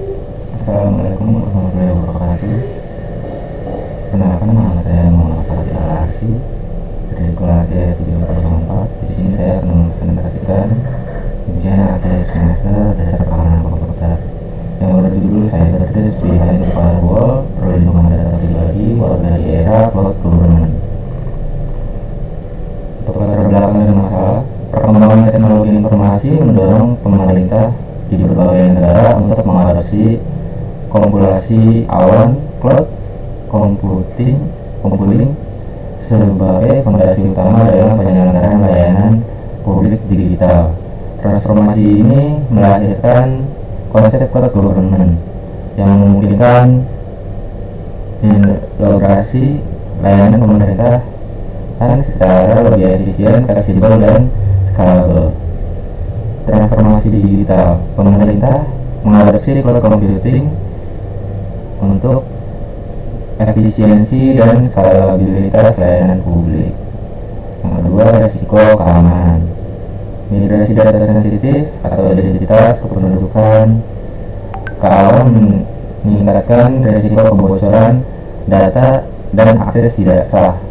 Assalamualaikum warahmatullahi wabarakatuh. Perkenalkan, nama saya Muhammad Fatir Al-Arsi dari kelas D704. Di sini saya akan mempresentasikan ujian akhir semester dasar keamanan komputer yang berjudul Cyber Threats Behind the Firewall, perlindungan data pribadi warga di era cloud government. Untuk latar belakang dan masalah, perkembangan teknologi informasi mendorong pemerintah di berbagai negara untuk mengadopsi komputasi awan cloud computing sebagai fondasi utama dalam penyelenggaraan layanan publik digital. Transformasi ini melahirkan konsep cloud government yang memungkinkan integrasi layanan pemerintah secara lebih efisien, fleksibel, dan scalable. Transformasi digital, pemerintah mengadopsi cloud computing untuk efisiensi dan skalabilitas layanan publik. Yang kedua, risiko keamanan. Migrasi data sensitif atau identitas kependudukan ke awan meningkatkan risiko kebocoran data dan akses tidak sah.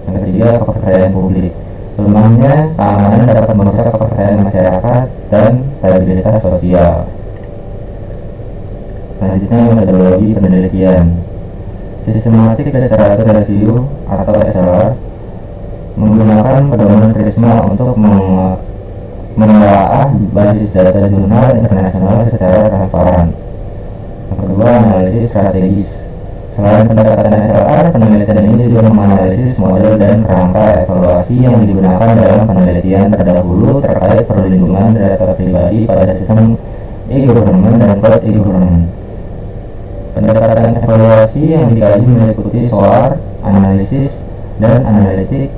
Yang ketiga, kepercayaan publik. Lemahnya keamanan dapat merusak kepercayaan masyarakat dan stabilitas sosial. Selanjutnya, metodologi penelitian. Systematic Literature Review atau SLR menggunakan pedoman Prisma untuk menelaah basis data jurnal internasional secara transparan. Yang kedua, analisis strategis. Selain pendekatan SLR, penelitian ini juga menganalisis model dan kerangka evaluasi yang digunakan dalam penelitian terdahulu terkait perlindungan data pribadi pada sistem e-government dan cloud e-government. Pendekatan evaluasi yang dikaji meliputi SOAR, analisis, dan analitik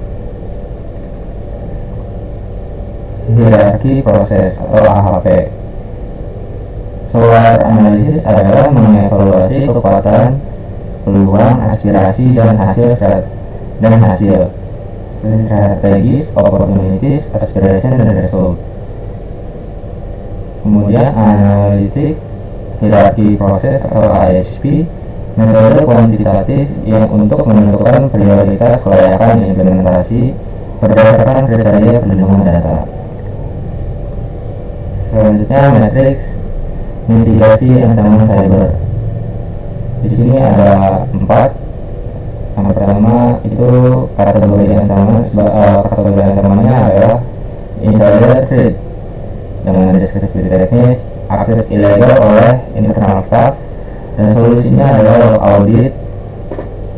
hierarki proses atau AHP. SOAR analisis adalah mengevaluasi kekuatan, peluang, aspirasi, dan hasil strategis, opportunities, aspiration, dan result. Kemudian analitik hierarki proses atau ASP, metode kuantitatif yang untuk menentukan prioritas kelayakan implementasi berdasarkan kriteria perlindungan data. Selanjutnya, matriks mitigasi ancaman cyber. Di sini ada 4. Yang pertama itu kategori ancamannya adalah insider threat dengan deskripsi teknis, akses ilegal oleh internal staff, dan solusinya adalah audit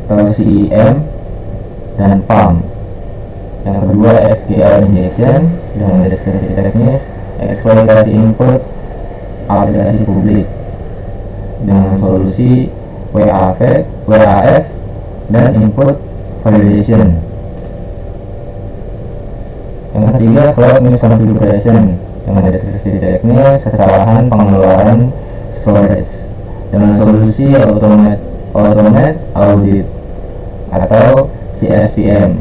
atau CEM dan PAM. Yang kedua, SQL injection dengan deskripsi teknis, eksploitasi input aplikasi publik dengan solusi WAF dan input validation. Yang ketiga, cloud misconfiguration dengan deskripsi teknis, kesalahan pengeluaran storage dengan solusi automate audit atau CSPM.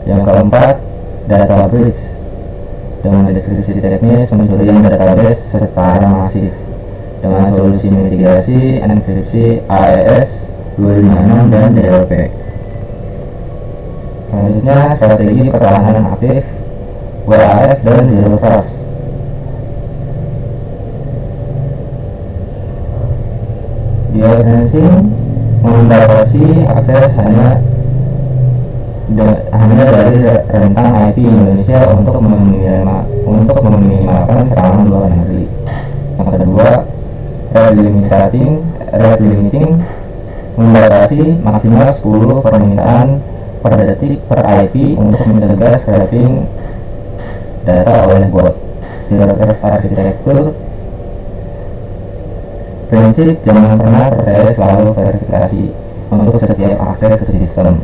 Yang keempat, data breach dengan deskripsi teknis, pencurian database secara masif dengan solusi mitigasi, enkripsi AES 256 dan DLP. Selanjutnya, strategi pertahanan aktif, WAF dan Zero Trust. Geofencing membatasi akses hanya dari rentang IP Indonesia untuk meminimalkan serangan luar negeri. Yang kedua, rate limiting membatasi maksimal 10 permintaan per detik per IP untuk mencegah scraping data oleh bot. Zero Trust arsitektur, prinsip jangan pernah percaya, selalu verifikasi untuk setiap akses ke sistem.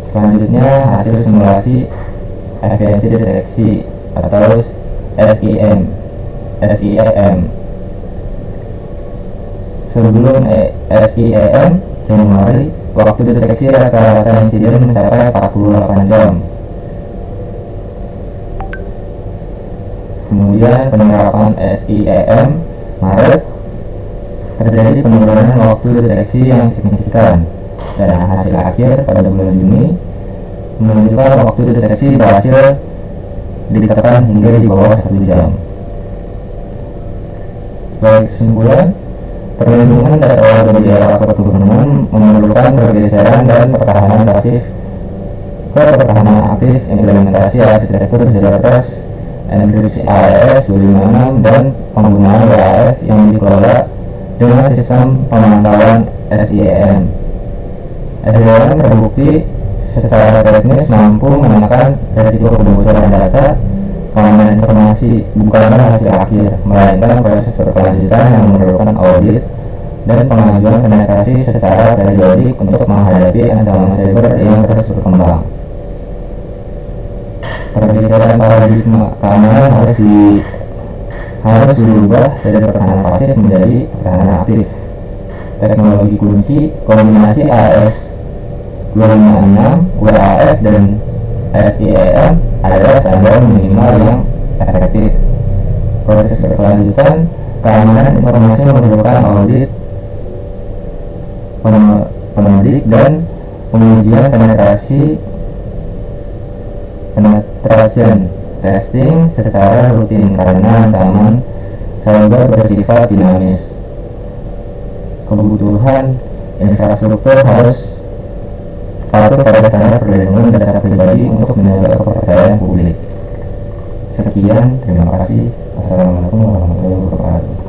Selanjutnya, hasil simulasi efisiensi deteksi atau SIEM. Sebelum SIEM Januari, waktu deteksi rata-rata insiden mencapai 48 jam. Kemudian penerapan SIEM Maret, terjadi penurunan waktu deteksi yang signifikan, dan hasil akhir pada bulan Juni menunjukkan waktu deteksi berhasil ditekan hingga di bawah 1 jam. Sebagai kesimpulan, perlindungan data warga di era keturunan memerlukan pergeseran dan pertahanan pasif ke pertahanan aktif, implementasi arsitektur Zero Trust, enkripsi AES 256, dan penggunaan WAF yang dikelola dengan sistem pemantauan SIEM. SIEM terbukti secara teknis mampu menekan resiko kebocoran data. Keamanan informasi bukanlah hasil akhir, melainkan proses berkelanjutan yang memerlukan audit dan pengajuan penetrasi secara periodik untuk menghadapi ancaman cyber yang terus berkembang. Pergeseran paradigma keamanan harus dirubah dari pertahanan pasif menjadi pertahanan aktif. Teknologi kunci kombinasi AES 256, WAF, dan SIEM adalah standar minimal yang efektif. Proses berkelanjutan keamanan informasi memerlukan audit, penelik, dan pengujian penetration testing secara rutin karena ancaman cyber bersifat dinamis. Kebutuhan infrastruktur harus patuh pada standar perlindungan data pribadi untuk menjaga kepercayaan publik. Sekian, terima kasih. Wassalamualaikum warahmatullahi wabarakatuh.